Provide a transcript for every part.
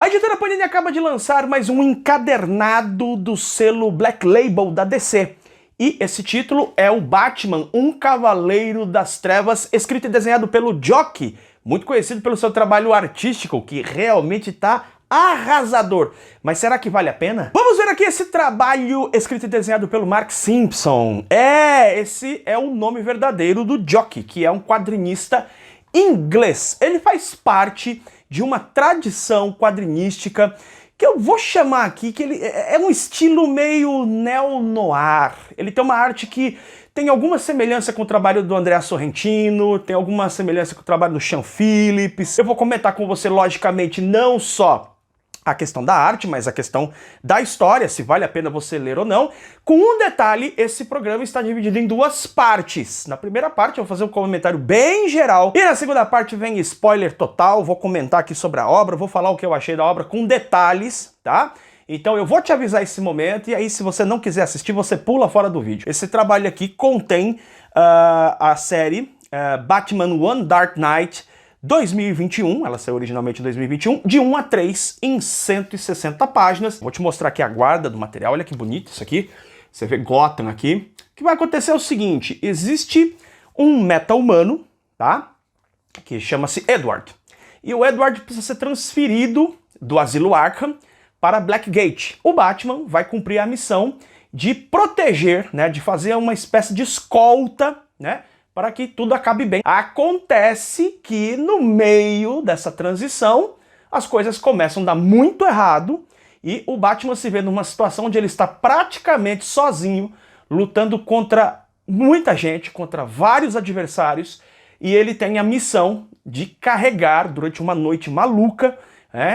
A editora Panini acaba de lançar mais um encadernado do selo Black Label da DC. E esse título é o Batman, um Cavaleiro das Trevas, escrito e desenhado pelo Jock, muito conhecido pelo seu trabalho artístico, que realmente tá arrasador. Mas será que vale a pena? Vamos ver aqui esse trabalho escrito e desenhado pelo Mark Simpson. Esse é o nome verdadeiro do Jock, que é um quadrinista inglês. Ele faz parte de uma tradição quadrinística que eu vou chamar aqui, que ele é um estilo meio neo-noir. Ele tem uma arte que tem alguma semelhança com o trabalho do Andrea Sorrentino, tem alguma semelhança com o trabalho do Sean Phillips. Eu vou comentar com você, logicamente, não só a questão da arte, mas a questão da história, se vale a pena você ler ou não. Com um detalhe, esse programa está dividido em duas partes. Na primeira parte eu vou fazer um comentário bem geral, e na segunda parte vem spoiler total, vou comentar aqui sobre a obra, vou falar o que eu achei da obra com detalhes, tá? Então eu vou te avisar esse momento, e aí se você não quiser assistir, você pula fora do vídeo. Esse trabalho aqui contém a série Batman One Dark Knight 2021, ela saiu originalmente em 2021, de 1 a 3 em 160 páginas. Vou te mostrar aqui a guarda do material, olha que bonito isso aqui. Você vê Gotham aqui. O que vai acontecer é o seguinte, existe um meta-humano, tá? Que chama-se Edward. E o Edward precisa ser transferido do asilo Arkham para Blackgate. O Batman vai cumprir a missão de proteger, né, de fazer uma espécie de escolta, né, para que tudo acabe bem. Acontece que no meio dessa transição, as coisas começam a dar muito errado e o Batman se vê numa situação onde ele está praticamente sozinho, lutando contra muita gente, contra vários adversários, e ele tem a missão de carregar, durante uma noite maluca,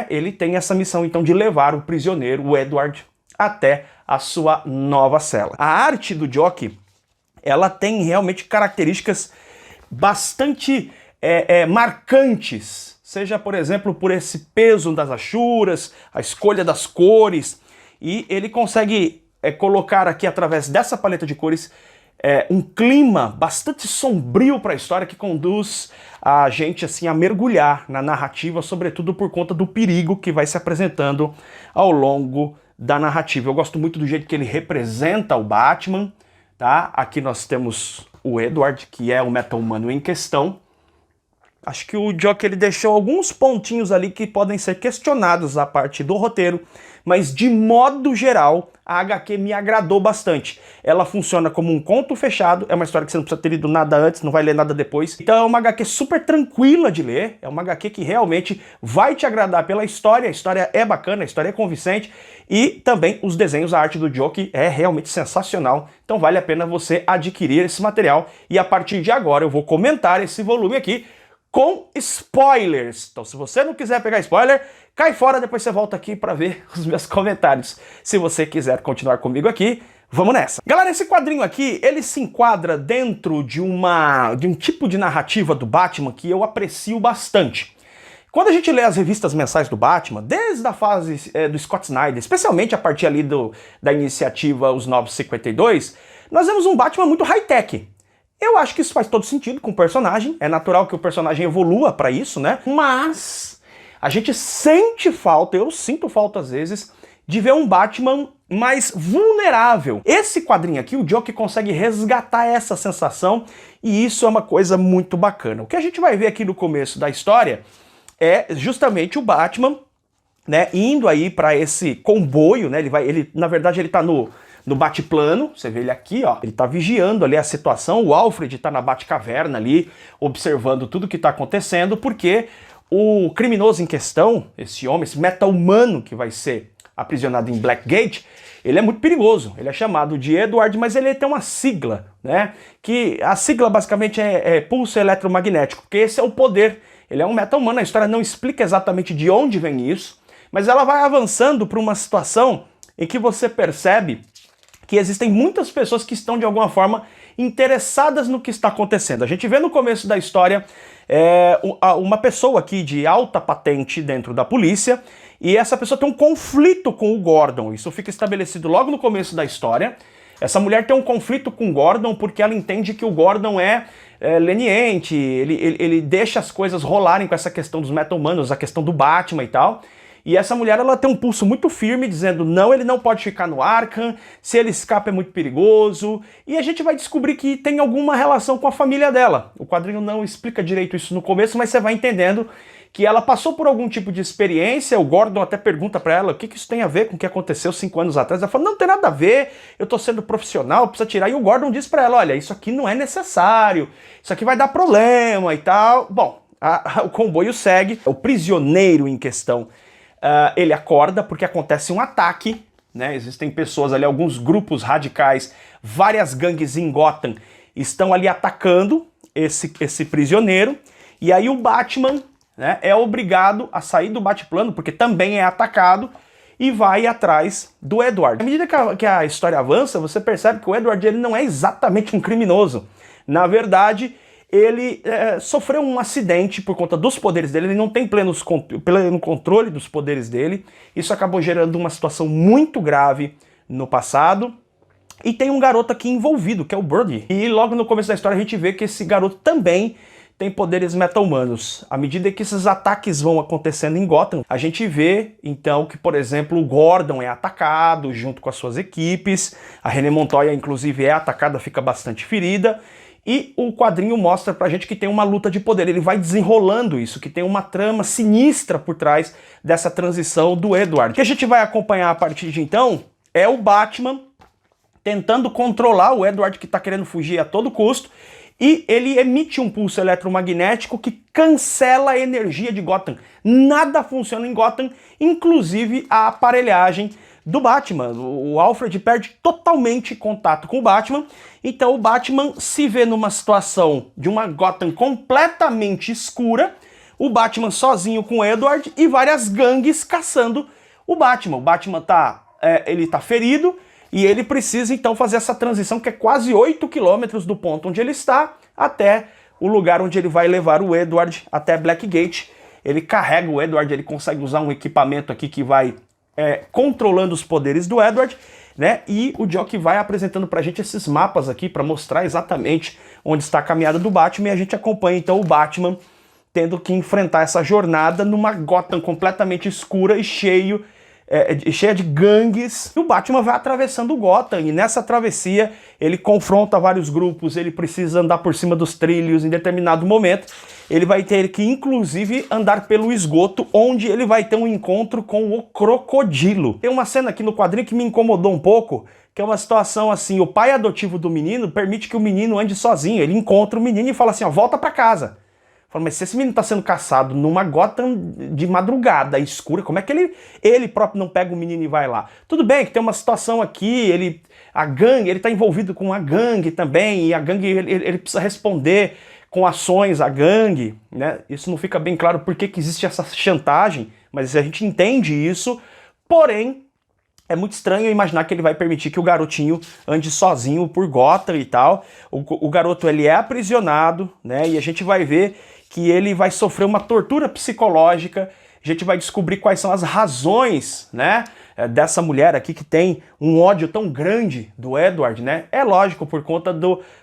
ele tem essa missão então de levar o prisioneiro, o Edward, até a sua nova cela. A arte do Jock, ela tem realmente características bastante marcantes, seja, por exemplo, por esse peso das achuras, a escolha das cores, e ele consegue colocar aqui, através dessa paleta de cores, um clima bastante sombrio para a história que conduz a gente assim, a mergulhar na narrativa, sobretudo por conta do perigo que vai se apresentando ao longo da narrativa. Eu gosto muito do jeito que ele representa o Batman. Tá? Aqui nós temos o Edward, que é o meta-humano em questão. Acho que o Jock ele deixou alguns pontinhos ali que podem ser questionados a parte do roteiro, mas de modo geral a HQ me agradou bastante. Ela funciona como um conto fechado, é uma história que você não precisa ter lido nada antes, não vai ler nada depois. Então é uma HQ super tranquila de ler, é uma HQ que realmente vai te agradar pela história, a história é bacana, a história é convincente, e também os desenhos, a arte do Jock é realmente sensacional, então vale a pena você adquirir esse material, e a partir de agora eu vou comentar esse volume aqui com spoilers. Então se você não quiser pegar spoiler, cai fora, depois você volta aqui para ver os meus comentários. Se você quiser continuar comigo aqui, vamos nessa. Galera, esse quadrinho aqui, ele se enquadra dentro de um tipo de narrativa do Batman que eu aprecio bastante. Quando a gente lê as revistas mensais do Batman, desde a fase do Scott Snyder, especialmente a partir ali da iniciativa Os Novos 52, nós vemos um Batman muito high-tech. Eu acho que isso faz todo sentido com o personagem, é natural que o personagem evolua para isso, né? Mas a gente sente falta, eu sinto falta às vezes, de ver um Batman mais vulnerável. Esse quadrinho aqui, o Jock consegue resgatar essa sensação e isso é uma coisa muito bacana. O que a gente vai ver aqui no começo da história é justamente o Batman, né, indo aí para esse comboio, né? Na verdade ele tá no Bate-Plano, você vê ele aqui, ó, ele tá vigiando ali a situação, o Alfred tá na Batcaverna ali, observando tudo que tá acontecendo, porque o criminoso em questão, esse homem, esse meta-humano que vai ser aprisionado em Blackgate, ele é muito perigoso, ele é chamado de Edward, mas ele tem uma sigla, né, que a sigla basicamente é pulso eletromagnético, porque esse é o poder, ele é um meta-humano, a história não explica exatamente de onde vem isso, mas ela vai avançando para uma situação em que você percebe que existem muitas pessoas que estão de alguma forma interessadas no que está acontecendo. A gente vê no começo da história uma pessoa aqui de alta patente dentro da polícia, e essa pessoa tem um conflito com o Gordon. Isso fica estabelecido logo no começo da história. Essa mulher tem um conflito com o Gordon porque ela entende que o Gordon é leniente, ele deixa as coisas rolarem com essa questão dos meta-humanos, a questão do Batman e tal. E essa mulher, ela tem um pulso muito firme, dizendo não, ele não pode ficar no Arkham, se ele escapa é muito perigoso, e a gente vai descobrir que tem alguma relação com a família dela. O quadrinho não explica direito isso no começo, mas você vai entendendo que ela passou por algum tipo de experiência. O Gordon até pergunta pra ela o que isso tem a ver com o que aconteceu 5 anos atrás. Ela fala, não tem nada a ver, eu tô sendo profissional, precisa tirar. E o Gordon diz pra ela, olha, isso aqui não é necessário, isso aqui vai dar problema e tal. Bom, o comboio segue, o prisioneiro em questão, ele acorda porque acontece um ataque, né? Existem pessoas ali, alguns grupos radicais, várias gangues em Gotham estão ali atacando esse prisioneiro, e aí o Batman, né, é obrigado a sair do Batplano, porque também é atacado, e vai atrás do Edward. À medida que a história avança, você percebe que o Edward ele não é exatamente um criminoso. Na verdade, ele sofreu um acidente por conta dos poderes dele, ele não tem pleno controle dos poderes dele. Isso acabou gerando uma situação muito grave no passado. E tem um garoto aqui envolvido, que é o Birdie. E logo no começo da história a gente vê que esse garoto também tem poderes meta-humanos. À medida que esses ataques vão acontecendo em Gotham, a gente vê, então, que, por exemplo, o Gordon é atacado junto com as suas equipes, a Renée Montoya, inclusive, é atacada, fica bastante ferida, e o quadrinho mostra pra gente que tem uma luta de poder. Ele vai desenrolando isso, que tem uma trama sinistra por trás dessa transição do Edward. O que a gente vai acompanhar a partir de então é o Batman tentando controlar o Edward, que tá querendo fugir a todo custo, e ele emite um pulso eletromagnético que cancela a energia de Gotham. Nada funciona em Gotham, inclusive a aparelhagem do Batman. O Alfred perde totalmente contato com o Batman, então o Batman se vê numa situação de uma Gotham completamente escura, o Batman sozinho com o Edward e várias gangues caçando o Batman. O Batman ele tá ferido, e ele precisa então fazer essa transição que é quase 8 quilômetros do ponto onde ele está até o lugar onde ele vai levar o Edward até Blackgate. Ele carrega o Edward, ele consegue usar um equipamento aqui que vai controlando os poderes do Edward, né? E o Jock vai apresentando pra gente esses mapas aqui para mostrar exatamente onde está a caminhada do Batman, e a gente acompanha então o Batman tendo que enfrentar essa jornada numa Gotham completamente escura e cheia de gangues. E o Batman vai atravessando Gotham, e nessa travessia ele confronta vários grupos, ele precisa andar por cima dos trilhos. Em determinado momento ele vai ter que inclusive andar pelo esgoto, onde ele vai ter um encontro com o Crocodilo. Tem uma cena aqui no quadrinho que me incomodou um pouco, que é uma situação assim, o pai adotivo do menino permite que o menino ande sozinho, ele encontra o menino e fala assim, ó, volta pra casa. Fala, mas se esse menino está sendo caçado numa Gotham de madrugada, escura, como é que ele próprio não pega o menino e vai lá? Tudo bem que tem uma situação aqui, ele está envolvido com a gangue também, e a gangue, ele precisa responder com ações à gangue, né? Isso não fica bem claro por que existe essa chantagem, mas a gente entende isso, porém, é muito estranho imaginar que ele vai permitir que o garotinho ande sozinho por Gotham e tal. O garoto, ele é aprisionado, né? E a gente vai ver que ele vai sofrer uma tortura psicológica. A gente vai descobrir quais são as razões, né, dessa mulher aqui que tem um ódio tão grande do Edward, né? É lógico, por conta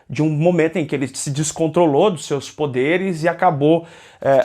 de um momento em que ele se descontrolou dos seus poderes e acabou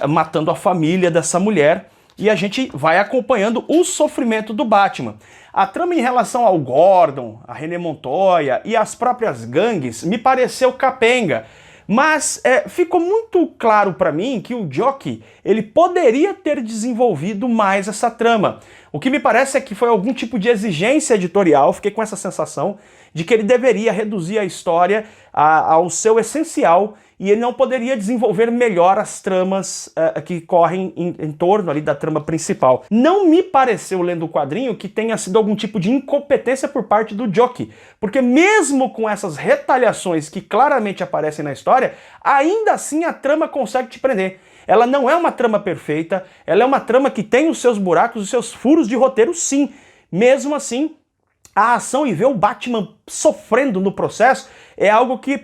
matando a família dessa mulher. E a gente vai acompanhando o sofrimento do Batman. A trama em relação ao Gordon, a Renée Montoya e as próprias gangues me pareceu capenga. Mas ficou muito claro para mim que o Jock, ele poderia ter desenvolvido mais essa trama. O que me parece é que foi algum tipo de exigência editorial, fiquei com essa sensação de que ele deveria reduzir a história ao seu essencial, e ele não poderia desenvolver melhor as tramas que correm em torno ali da trama principal. Não me pareceu, lendo o quadrinho, que tenha sido algum tipo de incompetência por parte do Jock, porque mesmo com essas retaliações que claramente aparecem na história, ainda assim a trama consegue te prender. Ela não é uma trama perfeita, ela é uma trama que tem os seus buracos, os seus furos de roteiro, sim. Mesmo assim, a ação e ver o Batman sofrendo no processo é algo que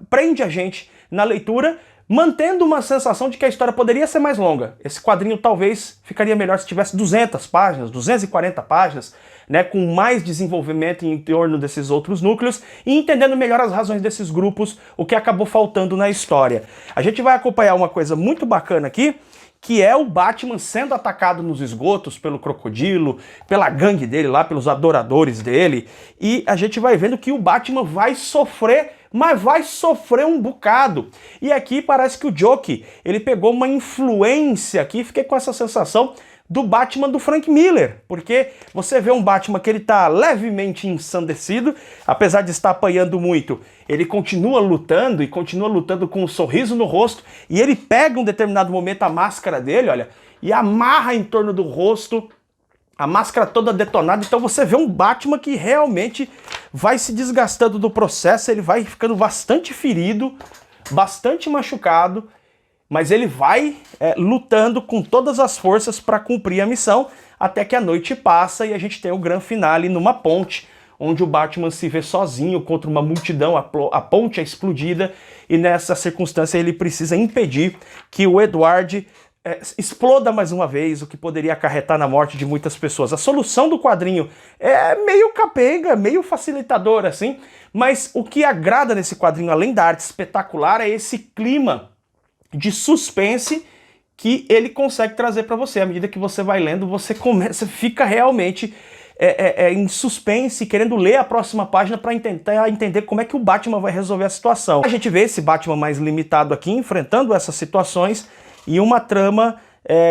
prende a gente na leitura, mantendo uma sensação de que a história poderia ser mais longa. Esse quadrinho talvez ficaria melhor se tivesse 200 páginas, 240 páginas, né, com mais desenvolvimento em torno desses outros núcleos e entendendo melhor as razões desses grupos, o que acabou faltando na história. A gente vai acompanhar uma coisa muito bacana aqui, que é o Batman sendo atacado nos esgotos pelo Crocodilo, pela gangue dele lá, pelos adoradores dele, e a gente vai vendo que o Batman vai sofrer, mas vai sofrer um bocado. E aqui parece que o Joker, ele pegou uma influência aqui, fiquei com essa sensação do Batman do Frank Miller, porque você vê um Batman que ele tá levemente ensandecido, apesar de estar apanhando muito, ele continua lutando e continua lutando com um sorriso no rosto, e ele pega em um determinado momento a máscara dele, olha, e amarra em torno do rosto, a máscara toda detonada, então você vê um Batman que realmente vai se desgastando do processo, ele vai ficando bastante ferido, bastante machucado, mas ele vai lutando com todas as forças para cumprir a missão, até que a noite passa e a gente tem o grande finale numa ponte, onde o Batman se vê sozinho contra uma multidão, a ponte é explodida, e nessa circunstância ele precisa impedir que o Edward exploda mais uma vez, o que poderia acarretar na morte de muitas pessoas. A solução do quadrinho é meio capenga, meio facilitadora, assim, mas o que agrada nesse quadrinho, além da arte espetacular, é esse clima de suspense que ele consegue trazer para você. À medida que você vai lendo, você fica realmente em suspense, querendo ler a próxima página para tentar entender como é que o Batman vai resolver a situação. A gente vê esse Batman mais limitado aqui, enfrentando essas situações, e uma trama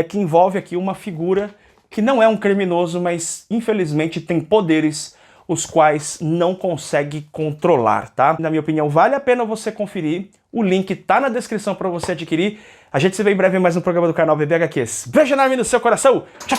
que envolve aqui uma figura que não é um criminoso, mas infelizmente tem poderes os quais não consegue controlar, tá? Na minha opinião, vale a pena você conferir. O link tá na descrição para você adquirir. A gente se vê em breve em mais um programa do canal BB HQs. Beijo enorme no seu coração. Tchau, tchau.